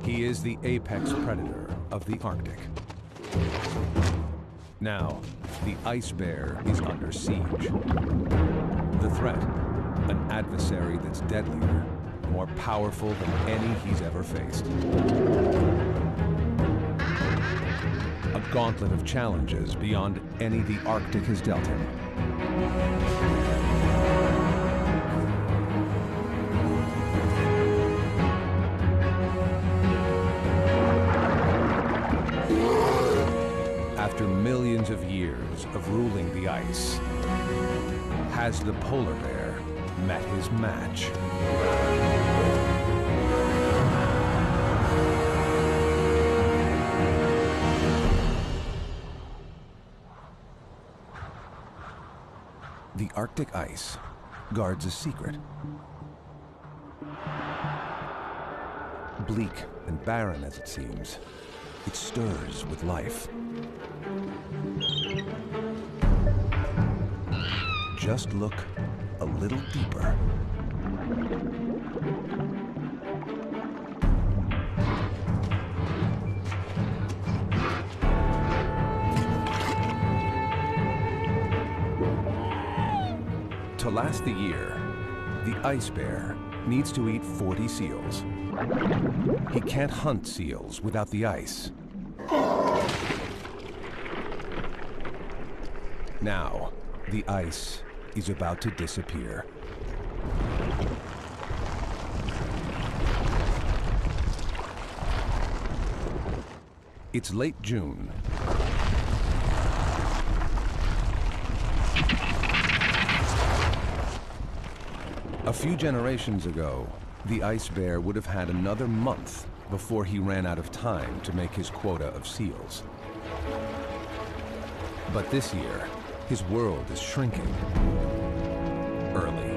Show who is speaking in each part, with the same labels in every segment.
Speaker 1: He is the apex predator of the Arctic. Now, the ice bear is under siege. The threat, an adversary that's deadlier, more powerful than any he's ever faced. A gauntlet of challenges beyond any the Arctic has dealt him. After millions of years of ruling the ice, has the polar bear met his match? The Arctic ice guards a secret. Bleak and barren as it seems, it stirs with life. Just look a little deeper. To last the year, the ice bear needs to eat 40 seals. He can't hunt seals without the ice. Now, the ice is about to disappear. It's late June. A few generations ago, the ice bear would have had another month before he ran out of time to make his quota of seals. But this year, his world is shrinking early.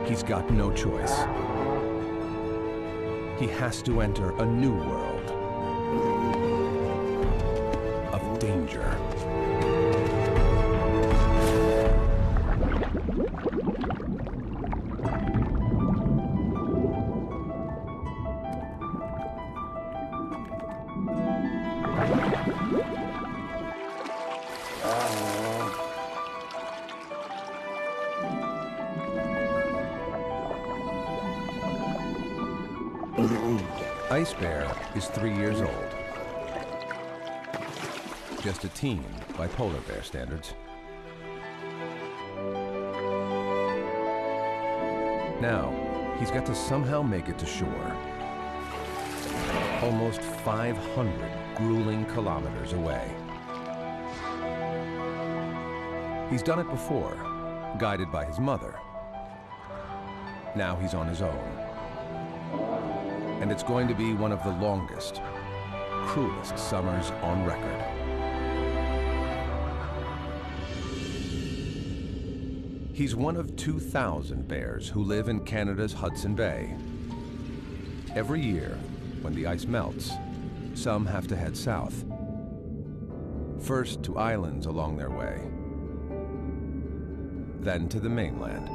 Speaker 1: He's got no choice. He has to enter a new world of danger. Ice Bear is 3 years old. Just a teen by polar bear standards. Now, he's got to somehow make it to shore. Almost 500 grueling kilometers away. He's done it before, guided by his mother. Now he's on his own. And it's going to be one of the longest, cruelest summers on record. He's one of 2,000 bears who live in Canada's Hudson Bay. Every year, when the ice melts, some have to head south. First to islands along their way, then to the mainland.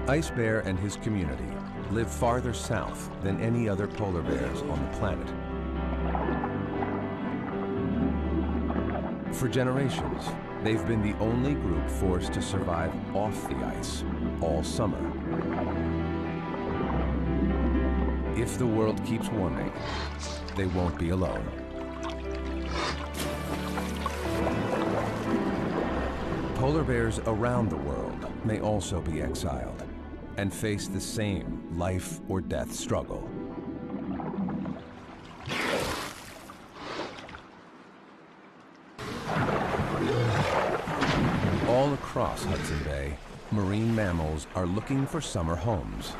Speaker 1: Ice Bear and his community live farther south than any other polar bears on the planet. For generations, they've been the only group forced to survive off the ice all summer. If the world keeps warming, they won't be alone. Polar bears around the world may also be exiled and face the same life or death struggle. All across Hudson Bay, marine mammals are looking for summer homes.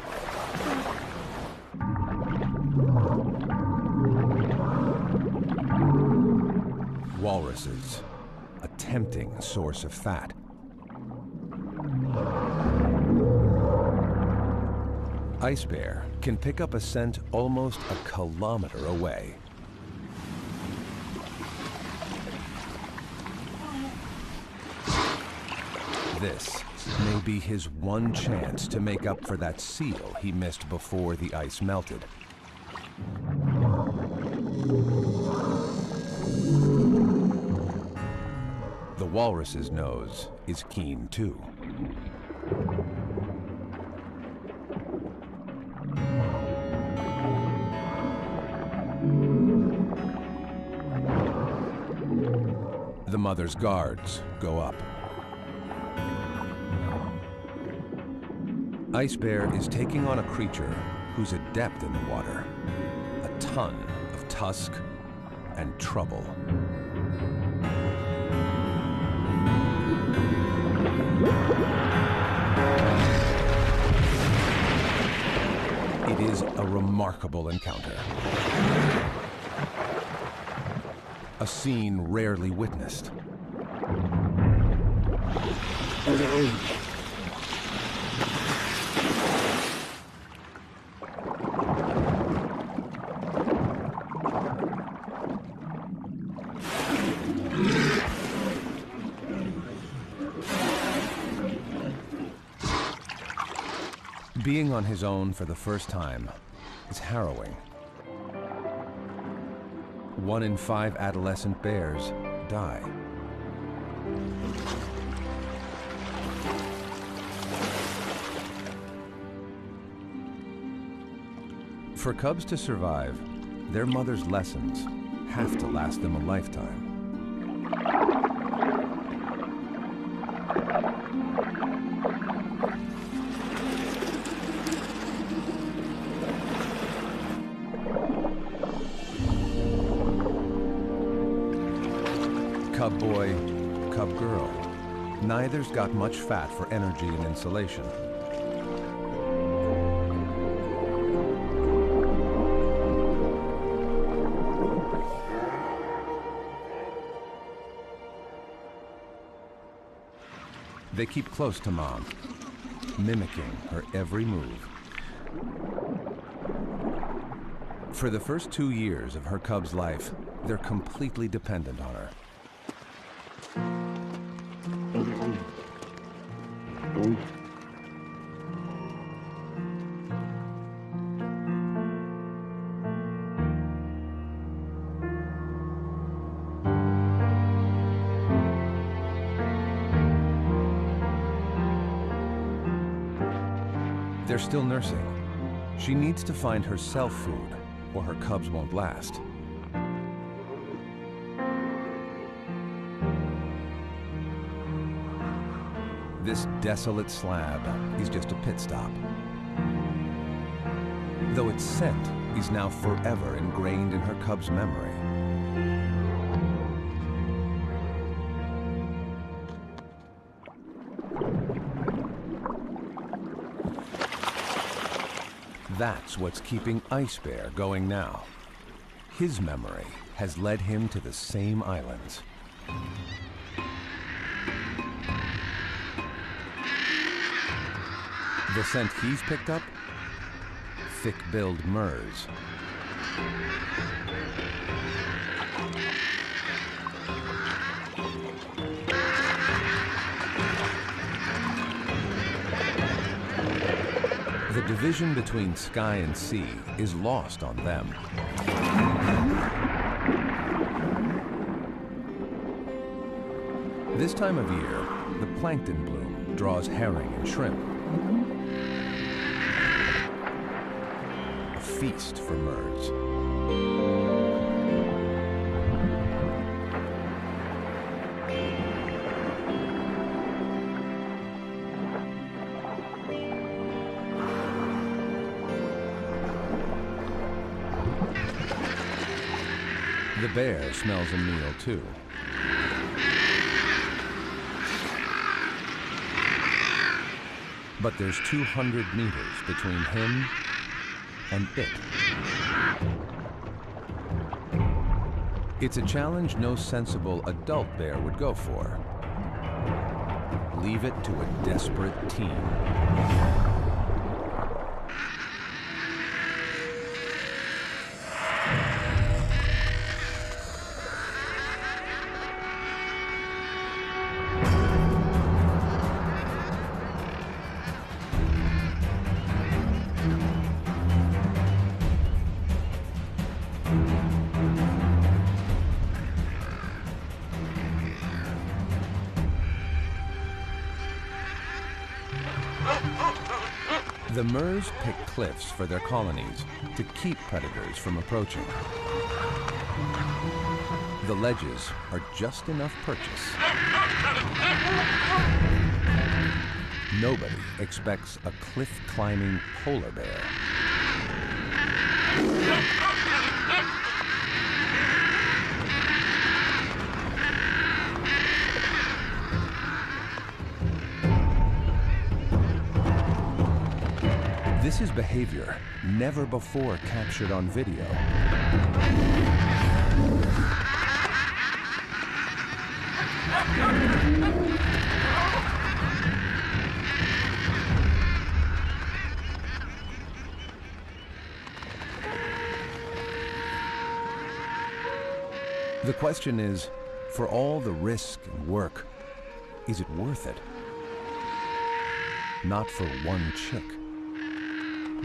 Speaker 1: Walruses, a tempting source of fat. Ice bear can pick up a scent almost a kilometer away. This may be his one chance to make up for that seal he missed before the ice melted. The walrus's nose is keen too. The mother's guards go up. Ice bear is taking on a creature who's adept in the water. A ton of tusk and trouble. It is a remarkable encounter. A scene rarely witnessed. Being on his own for the first time is harrowing. 1 in 5 adolescent bears die. For cubs to survive, their mother's lessons have to last them a lifetime. Cub boy, cub girl. Neither's got much fat for energy and insulation. They keep close to Mom, mimicking her every move. For the first 2 years of her cub's life, they're completely dependent on her. They're still nursing. She needs to find herself food, or her cubs won't last. This desolate slab is just a pit stop. Though its scent is now forever ingrained in her cub's memory. That's what's keeping Ice Bear going now. His memory has led him to the same islands. The scent he's picked up? Thick-billed murres. The division between sky and sea is lost on them. This time of year, the plankton bloom draws herring and shrimp. A feast for murres. The bear smells a meal too. But there's 200 meters between him and it. It's a challenge no sensible adult bear would go for. Leave it to a desperate team. The Mers pick cliffs for their colonies to keep predators from approaching. The ledges are just enough purchase. Nobody expects a cliff-climbing polar bear. This is behavior never before captured on video. The question is, for all the risk and work, is it worth it? Not for one chick.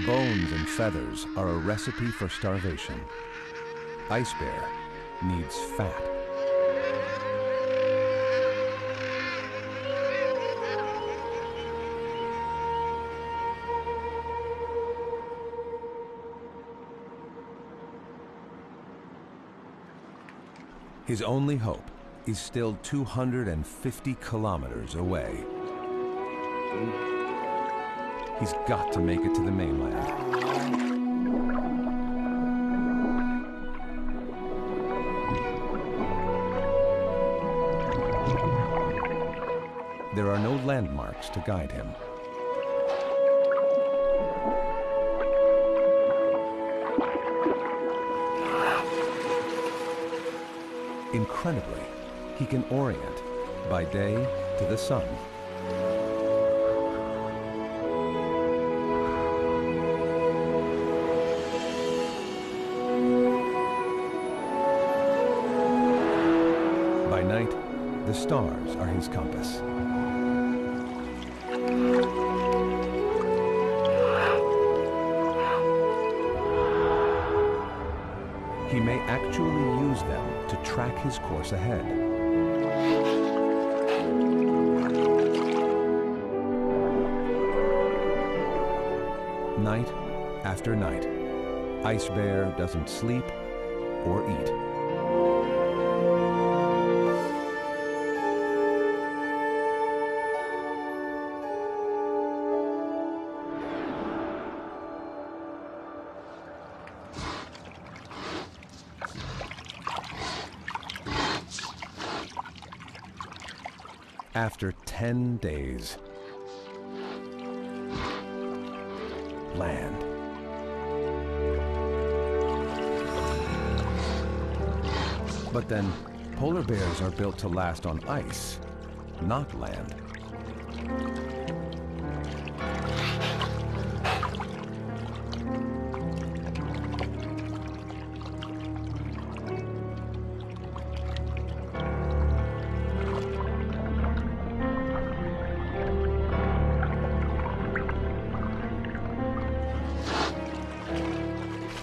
Speaker 1: Bones and feathers are a recipe for starvation. Ice bear needs fat. His only hope is still 250 kilometers away. He's got to make it to the mainland. There are no landmarks to guide him. Incredibly, he can orient by day to the sun. By night, the stars are his compass. He may actually use them to track his course ahead. Night after night, Ice Bear doesn't sleep or eat. After 10 days, land. But then, polar bears are built to last on ice, not land.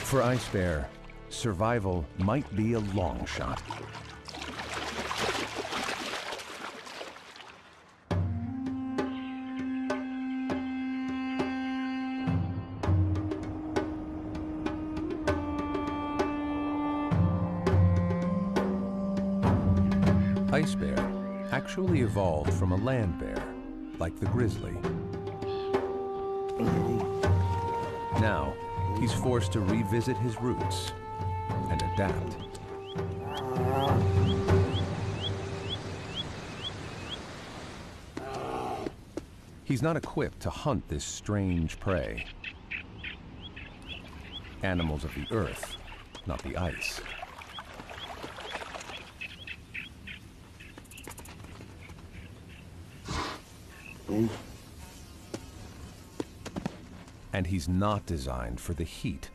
Speaker 1: For Ice Bear, survival might be a long shot. Ice Bear actually evolved from a land bear, like the grizzly. Now, he's forced to revisit his roots and adapt. He's not equipped to hunt this strange prey. Animals of the earth, not the ice. And he's not designed for the heat.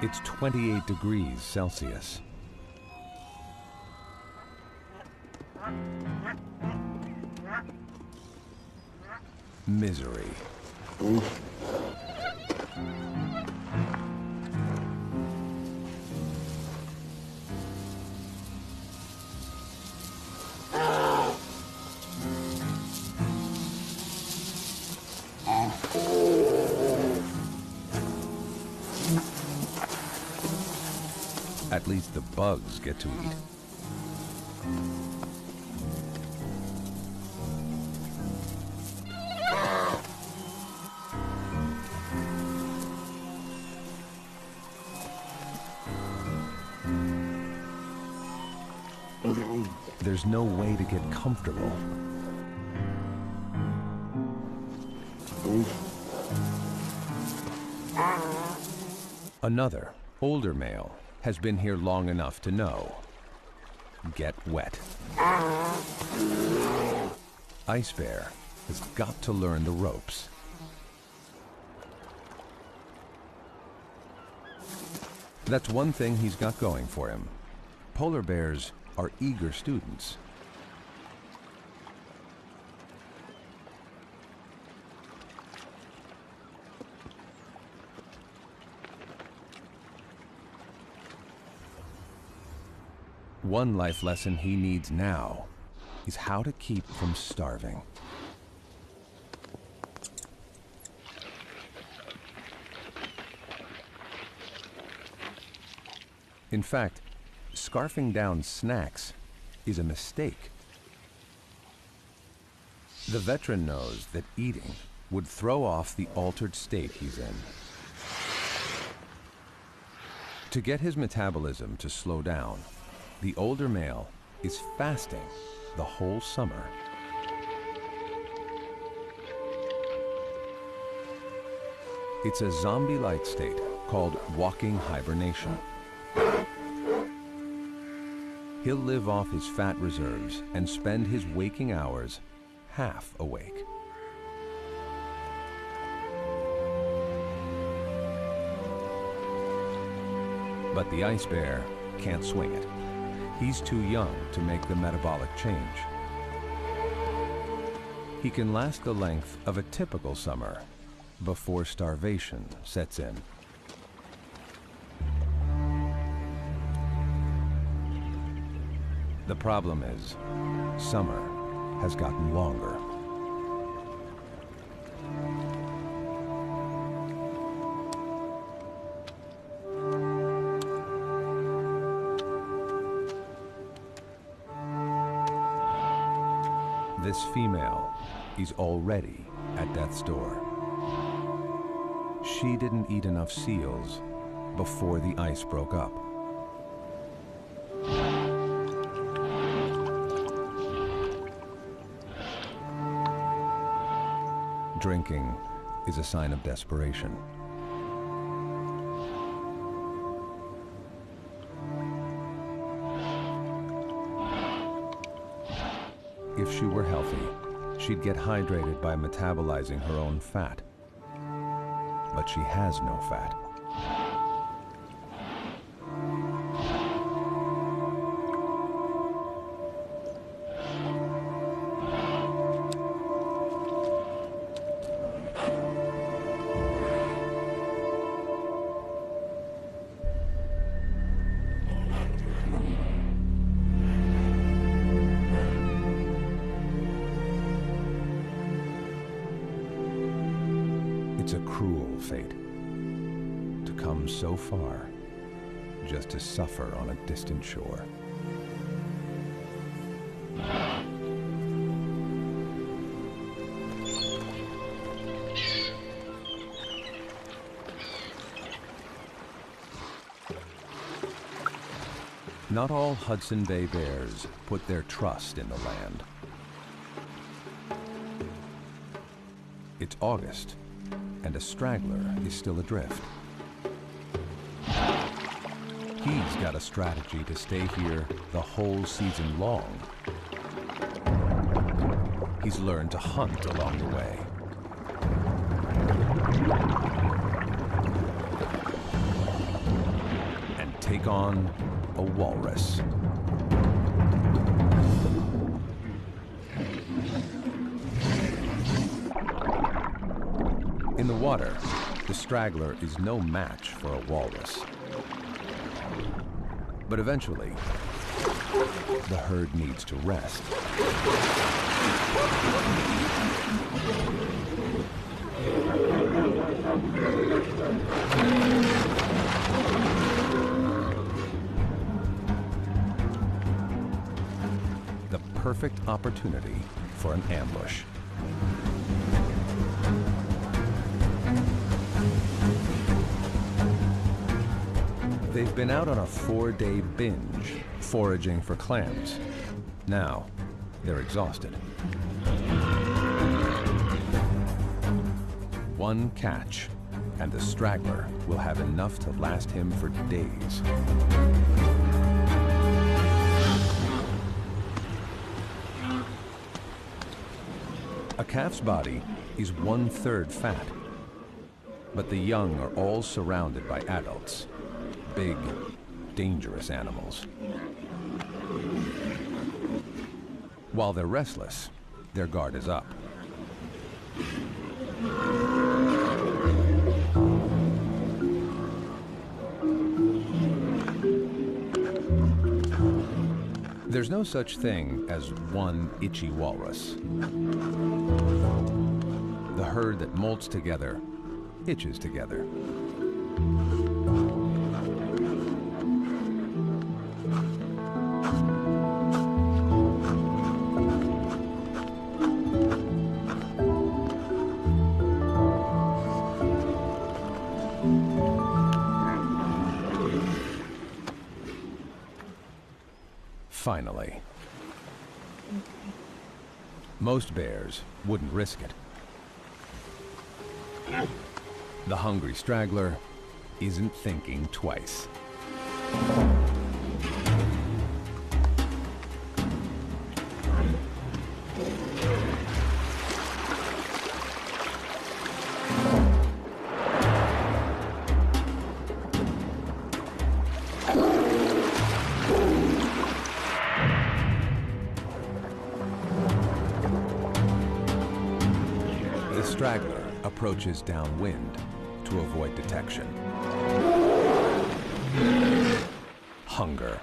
Speaker 1: It's 28 degrees Celsius. Misery. least the bugs get to eat. There's no way to get comfortable. Another, older male has been here long enough to know. Get wet. Ice Bear has got to learn the ropes. That's one thing he's got going for him. Polar bears are eager students. One life lesson he needs now is how to keep from starving. In fact, scarfing down snacks is a mistake. The veteran knows that eating would throw off the altered state he's in. To get his metabolism to slow down, the older male is fasting the whole summer. It's a zombie-like state called walking hibernation. He'll live off his fat reserves and spend his waking hours half awake. But the ice bear can't swing it. He's too young to make the metabolic change. He can last the length of a typical summer before starvation sets in. The problem is, summer has gotten longer. This female is already at death's door. She didn't eat enough seals before the ice broke up. Drinking is a sign of desperation. If she were healthy, she'd get hydrated by metabolizing her own fat. But she has no fat. It's a cruel fate, to come so far just to suffer on a distant shore. Not all Hudson Bay bears put their trust in the land. It's August, and a straggler is still adrift. He's got a strategy to stay here the whole season long. He's learned to hunt along the way. And take on a walrus. In the water, the straggler is no match for a walrus. But eventually, the herd needs to rest. perfect opportunity for an ambush. They've been out on a 4-day binge, foraging for clams. Now, they're exhausted. One catch, and the straggler will have enough to last him for days. A calf's body is 1/3 fat, but the young are all surrounded by adults, big, dangerous animals. While they're restless, their guard is up. There's no such thing as one itchy walrus. The herd that molts together itches together. Finally. Most bears wouldn't risk it. The hungry straggler isn't thinking twice. The straggler approaches downwind to avoid detection. Hunger.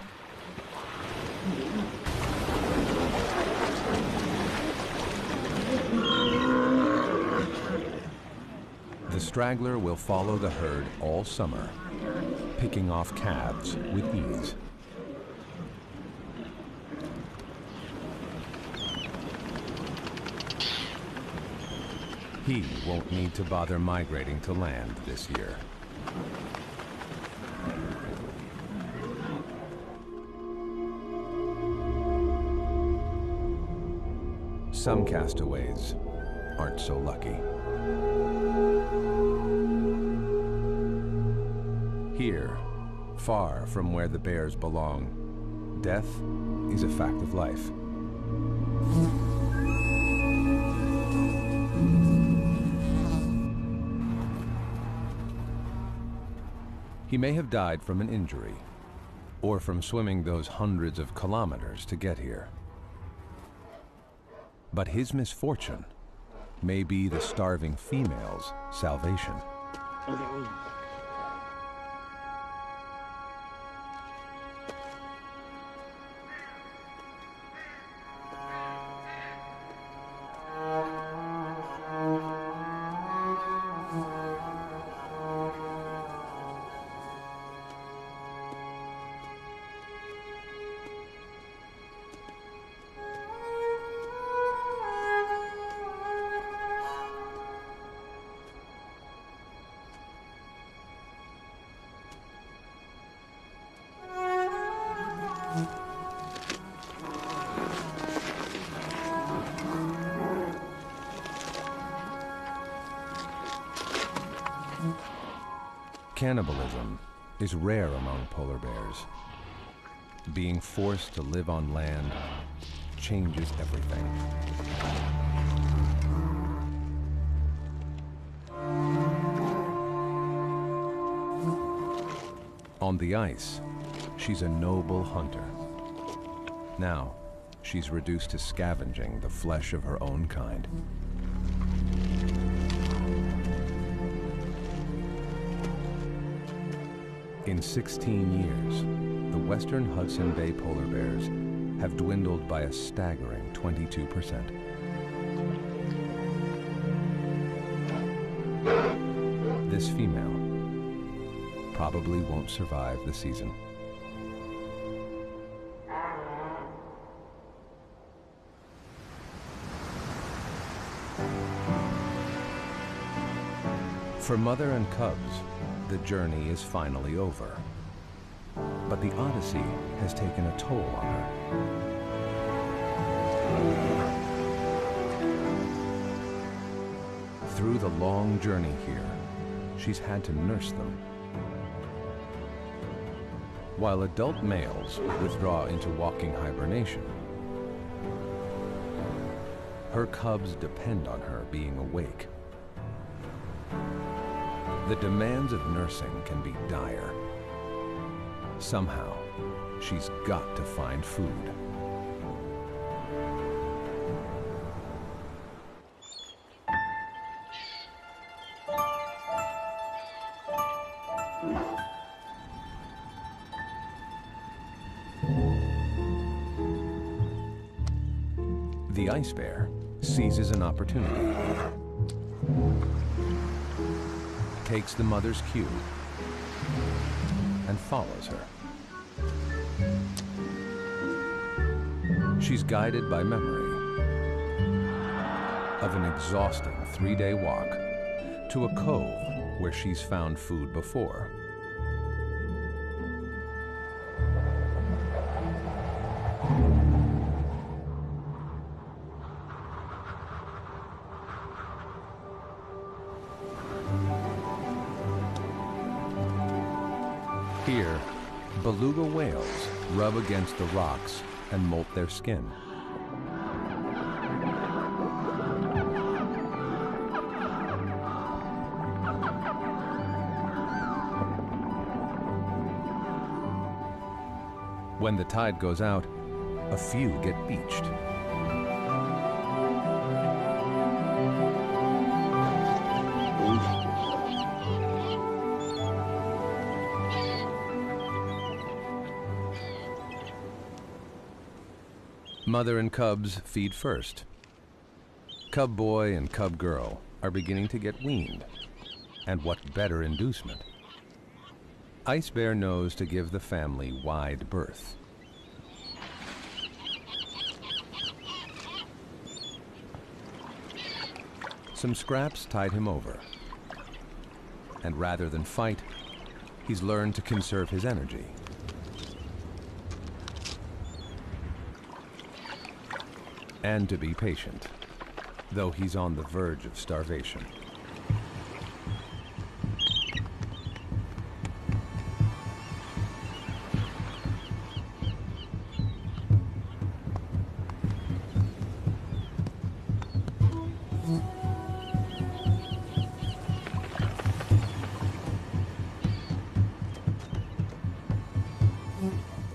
Speaker 1: The straggler will follow the herd all summer, picking off calves with ease. He won't need to bother migrating to land this year. Some castaways aren't so lucky. Here, far from where the bears belong, death is a fact of life. He may have died from an injury, or from swimming those hundreds of kilometers to get here. But his misfortune may be the starving female's salvation. Cannibalism is rare among polar bears. Being forced to live on land changes everything. On the ice, she's a noble hunter. Now, she's reduced to scavenging the flesh of her own kind. In 16 years, the western Hudson Bay polar bears have dwindled by a staggering 22%. This female probably won't survive the season. For mother and cubs, the journey is finally over. But the odyssey has taken a toll on her. Through the long journey here, she's had to nurse them. While adult males withdraw into walking hibernation, her cubs depend on her being awake. The demands of nursing can be dire. Somehow, she's got to find food. The ice bear seizes an opportunity, takes the mother's cue, and follows her. She's guided by memory of an exhausting 3-day walk to a cove where she's found food before. Here, beluga whales rub against the rocks and molt their skin. When the tide goes out, a few get beached. Mother and cubs feed first. Cub boy and cub girl are beginning to get weaned. And what better inducement? Ice bear knows to give the family wide berth. Some scraps tide him over. And rather than fight, he's learned to conserve his energy. And to be patient, though he's on the verge of starvation.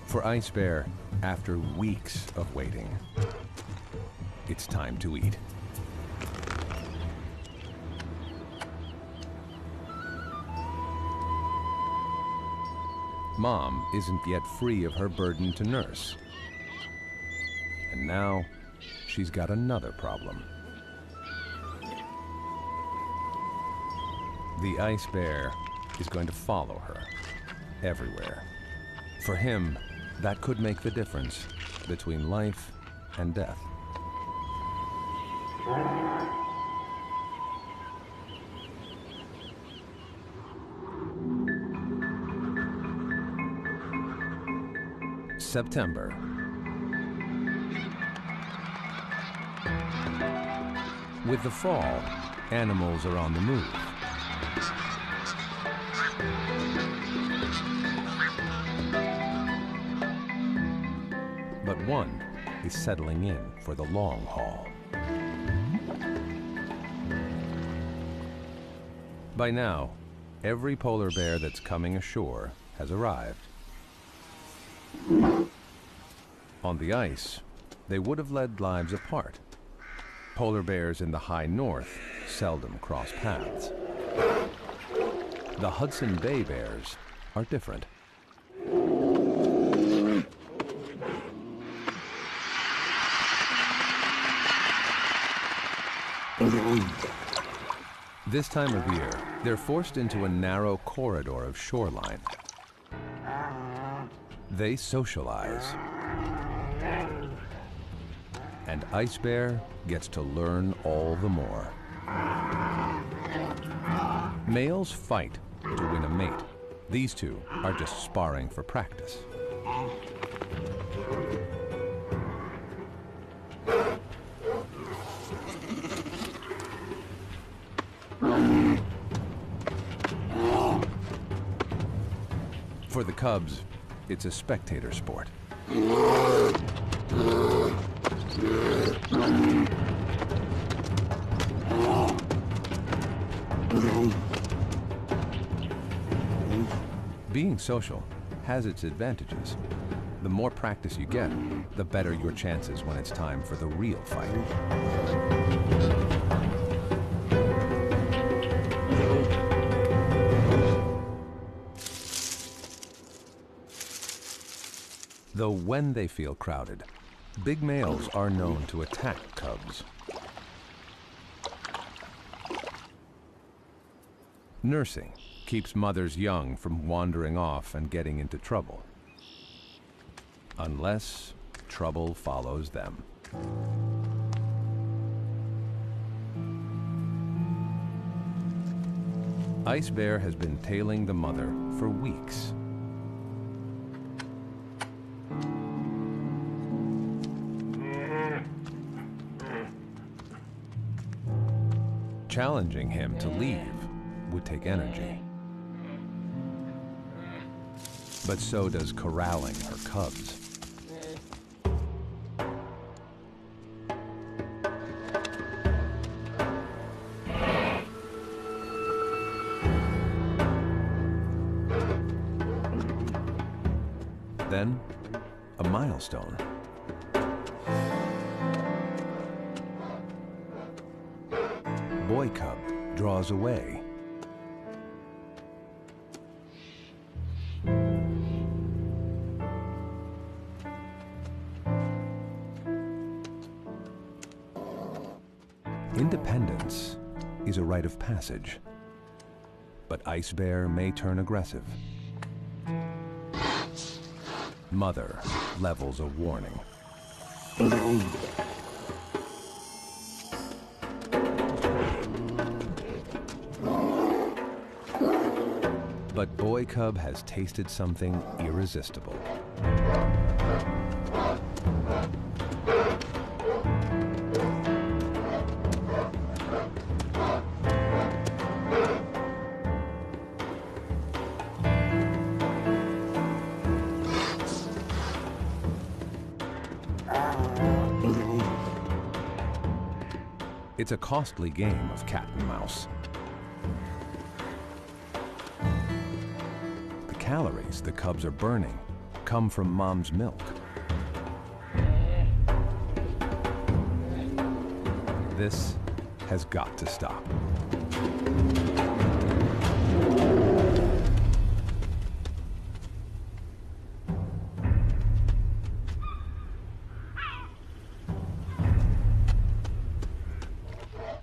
Speaker 1: For Ice Bear, after weeks of waiting, it's time to eat. Mom isn't yet free of her burden to nurse. And now, she's got another problem. The Ice Bear is going to follow her everywhere. For him, that could make the difference between life and death. September. With the fall, animals are on the move. But one is settling in for the long haul. By now, every polar bear that's coming ashore has arrived. On the ice, they would have led lives apart. Polar bears in the high north seldom cross paths. The Hudson Bay bears are different. This time of year, they're forced into a narrow corridor of shoreline. They socialize. And Ice Bear gets to learn all the more. Males fight to win a mate. These two are just sparring for practice. For the cubs, it's a spectator sport. Being social has its advantages. The more practice you get, the better your chances when it's time for the real fight. Though when they feel crowded, big males are known to attack cubs. Nursing keeps mothers young from wandering off and getting into trouble. Unless trouble follows them. Ice Bear has been tailing the mother for weeks. Challenging him to leave would take energy. But so does corralling her cubs. Then, a milestone. Boy cub draws away. Independence is a rite of passage, but Ice Bear may turn aggressive. Mother levels a warning. But Boy Cub has tasted something irresistible. It's a costly game of cat and mouse. The calories the cubs are burning come from mom's milk. This has got to stop.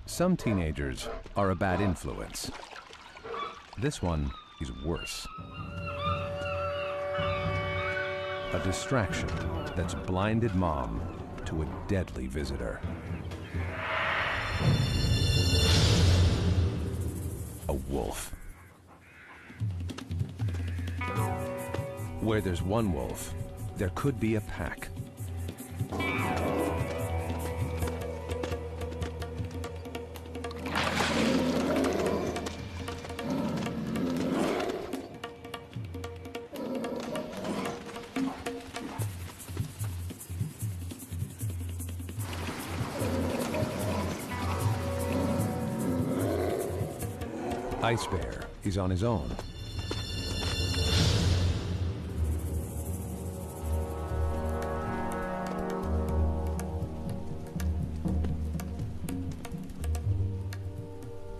Speaker 1: Some teenagers are a bad influence. This one is worse. A distraction that's blinded mom to a deadly visitor. A wolf. Where there's one wolf, there could be a pack. Ice Bear is on his own.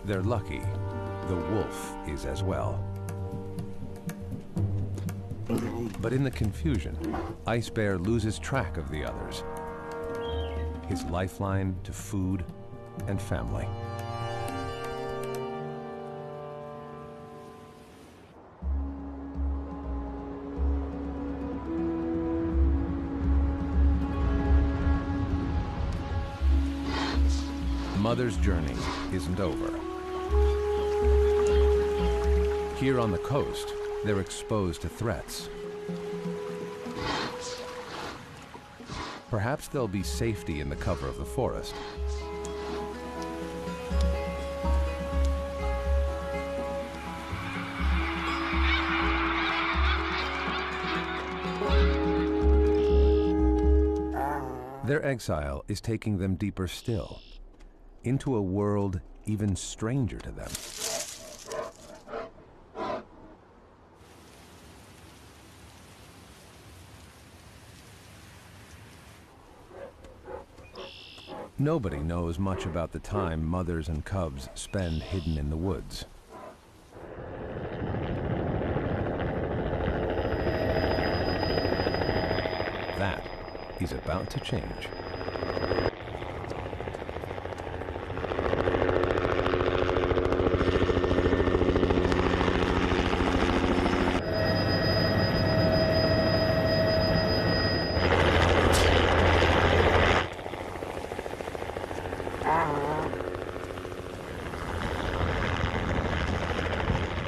Speaker 1: They're lucky the wolf is as well. But in the confusion, Ice Bear loses track of the others. His lifeline to food and family. Mother's journey isn't over. Here on the coast, they're exposed to threats. Perhaps there'll be safety in the cover of the forest. Their exile is taking them deeper still, into a world even stranger to them. Nobody knows much about the time mothers and cubs spend hidden in the woods. That is about to change.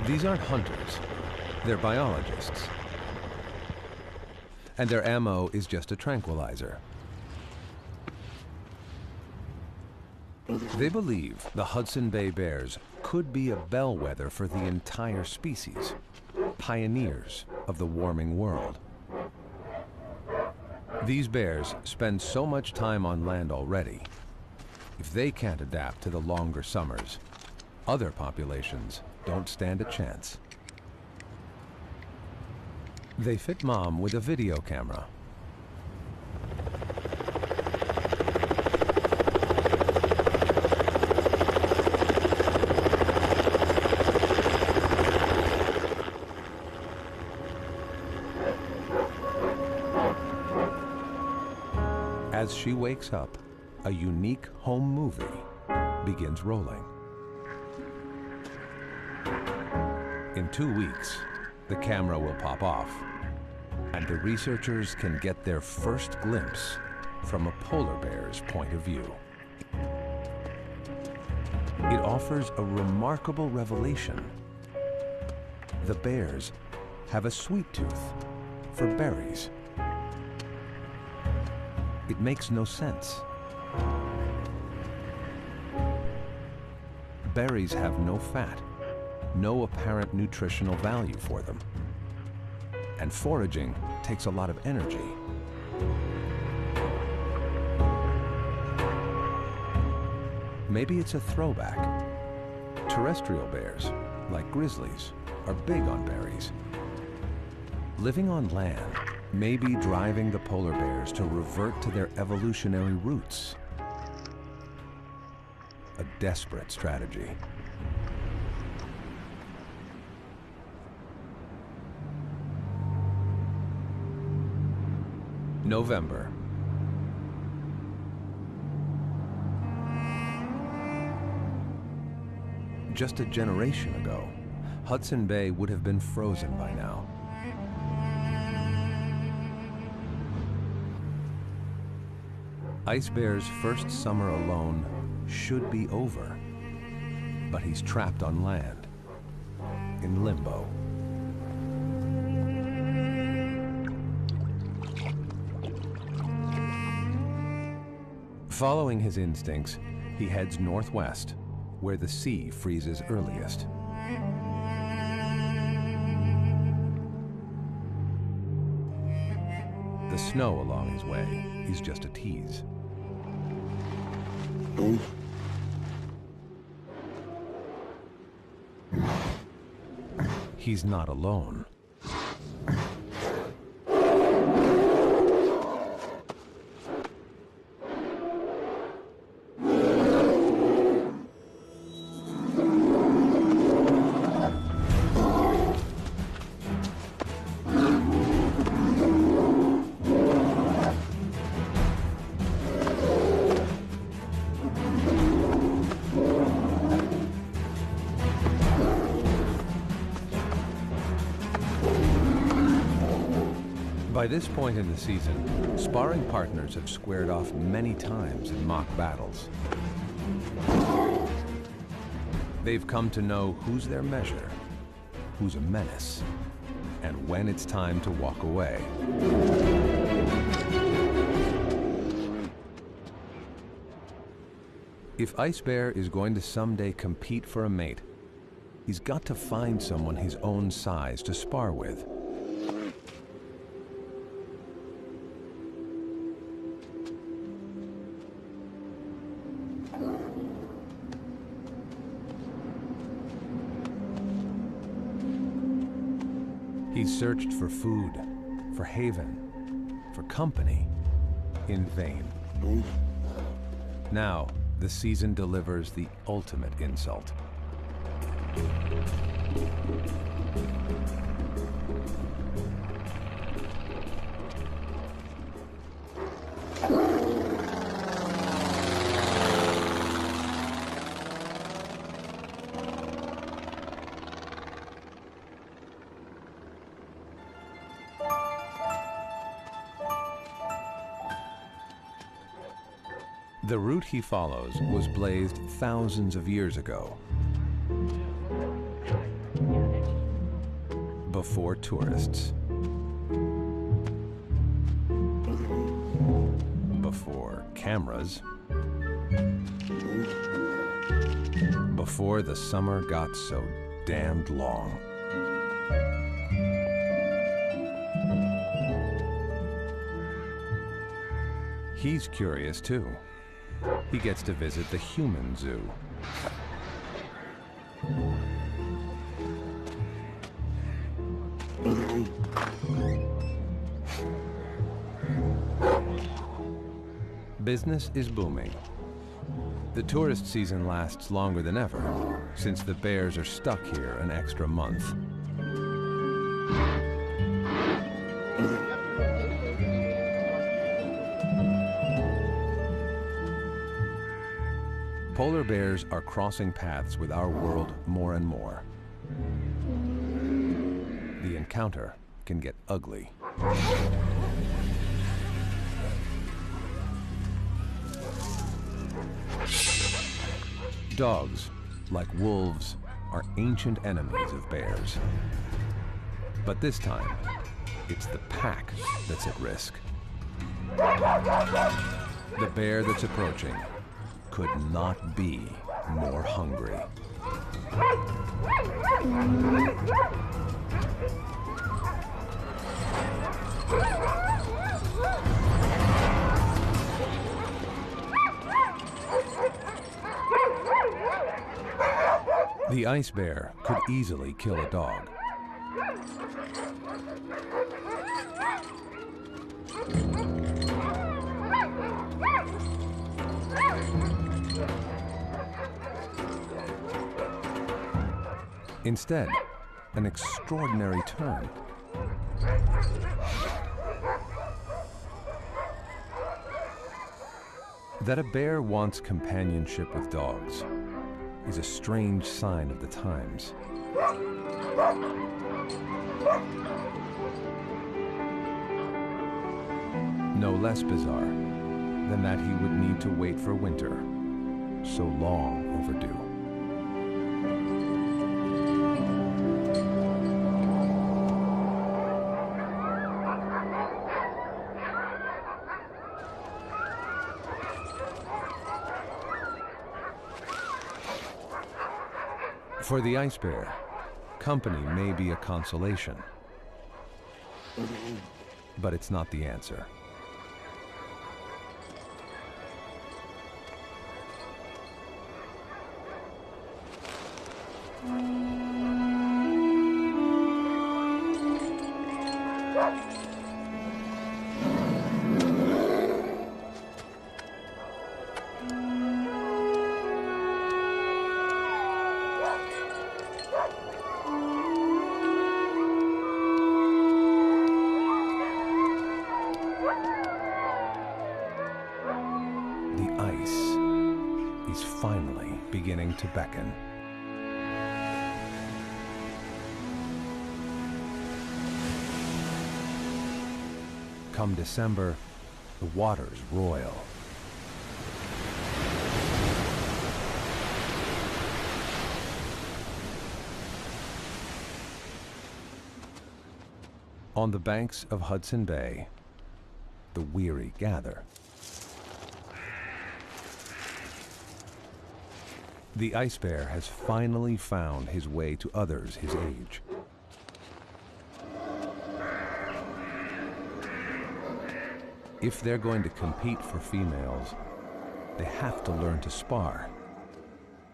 Speaker 1: These aren't hunters, they're biologists. And their ammo is just a tranquilizer. They believe the Hudson Bay bears could be a bellwether for the entire species, pioneers of the warming world. These bears spend so much time on land already. If they can't adapt to the longer summers, other populations don't stand a chance. They fit Mom with a video camera. As she wakes up, a unique home movie begins rolling. In 2 weeks, the camera will pop off, and the researchers can get their first glimpse from a polar bear's point of view. It offers a remarkable revelation. The bears have a sweet tooth for berries. It makes no sense. Berries have no fat, no apparent nutritional value for them. And foraging takes a lot of energy. Maybe it's a throwback. Terrestrial bears, like grizzlies, are big on berries. Living on land may be driving the polar bears to revert to their evolutionary roots. A desperate strategy. November. Just a generation ago, Hudson Bay would have been frozen by now. Ice Bear's first summer alone should be over, but he's trapped on land, in limbo. Following his instincts, he heads northwest, where the sea freezes earliest. The snow along his way is just a tease. He's not alone. By this point in the season, sparring partners have squared off many times in mock battles. They've come to know who's their measure who's a menace and when it's time to walk away. If Ice Bear is going to someday compete for a mate, he's got to find someone his own size to spar with. He's searched for food, for haven, for company, in vain. Now, the season delivers the ultimate insult. The route he follows was blazed thousands of years ago, before tourists, before cameras, before the summer got so damned long. He's curious too. He gets to visit the human zoo. Business is booming. The tourist season lasts longer than ever, since the bears are stuck here an extra month. Polar bears are crossing paths with our world more and more. The encounter can get ugly. Dogs, like wolves, are ancient enemies of bears. But this time, it's the pack that's at risk. The bear that's approaching could not be more hungry. The ice bear could easily kill a dog. Instead, an extraordinary turn. That a bear wants companionship with dogs is a strange sign of the times. No less bizarre than that he would need to wait for winter, so long overdue. For the ice bear, company may be a consolation, but it's not the answer. Finally beginning to beckon. Come December, the water's royal. On the banks of Hudson Bay, the weary gather. The ice bear has finally found his way to others his age. If they're going to compete for females, they have to learn to spar.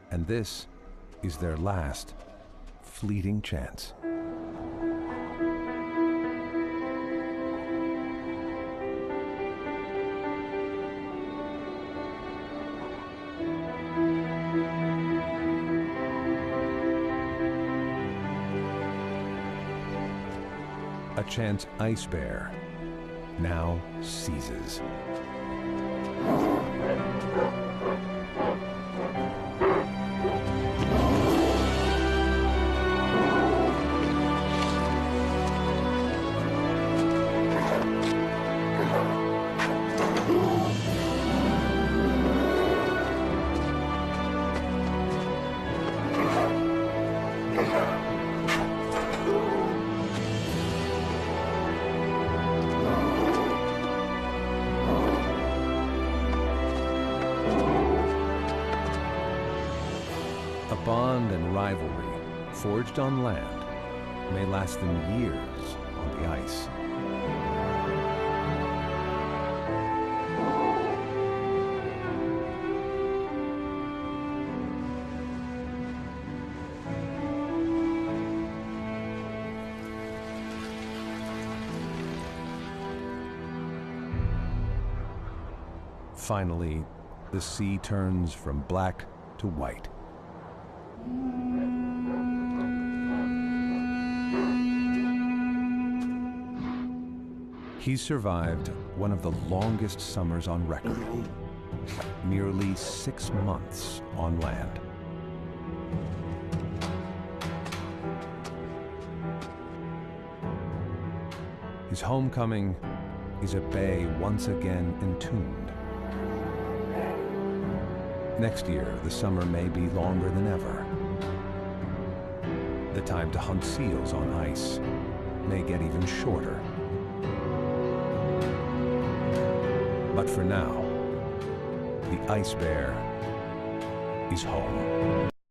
Speaker 1: And this is their last fleeting chance. A chance ice bear now seizes. A bond and rivalry forged on land may last them years on the ice. Finally, the sea turns from black to white. He's survived one of the longest summers on record, nearly 6 months on land. His homecoming is a bay once again entombed. Next year, the summer may be longer than ever. The time to hunt seals on ice may get even shorter. But for now, the ice bear is home.